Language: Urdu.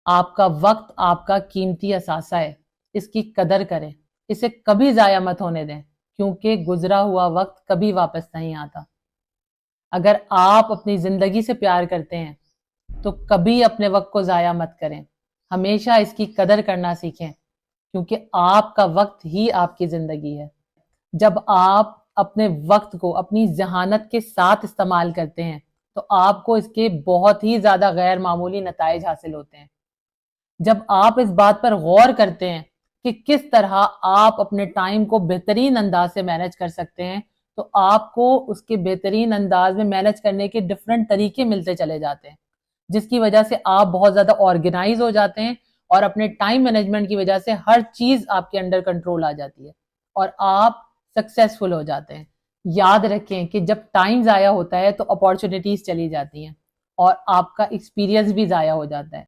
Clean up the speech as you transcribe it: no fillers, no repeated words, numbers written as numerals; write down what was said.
آپ کا وقت آپ کا قیمتی اثاثہ ہے، اس کی قدر کریں، اسے کبھی ضائع مت ہونے دیں، کیونکہ گزرا ہوا وقت کبھی واپس نہیں آتا۔ اگر آپ اپنی زندگی سے پیار کرتے ہیں تو کبھی اپنے وقت کو ضائع مت کریں، ہمیشہ اس کی قدر کرنا سیکھیں، کیونکہ آپ کا وقت ہی آپ کی زندگی ہے۔ جب آپ اپنے وقت کو اپنی ذہانت کے ساتھ استعمال کرتے ہیں تو آپ کو اس کے بہت ہی زیادہ غیر معمولی نتائج حاصل ہوتے ہیں۔ جب آپ اس بات پر غور کرتے ہیں کہ کس طرح آپ اپنے ٹائم کو بہترین انداز سے مینج کر سکتے ہیں تو آپ کو اس کے بہترین انداز میں مینج کرنے کے ڈفرینٹ طریقے ملتے چلے جاتے ہیں، جس کی وجہ سے آپ بہت زیادہ آرگنائز ہو جاتے ہیں اور اپنے ٹائم مینجمنٹ کی وجہ سے ہر چیز آپ کے انڈر کنٹرول آ جاتی ہے اور آپ سکسیسفل ہو جاتے ہیں۔ یاد رکھیں کہ جب ٹائم ضائع ہوتا ہے تو اپارچونیٹیز چلی جاتی ہیں اور آپ کا ایکسپیرینس بھی ضائع ہو جاتا ہے۔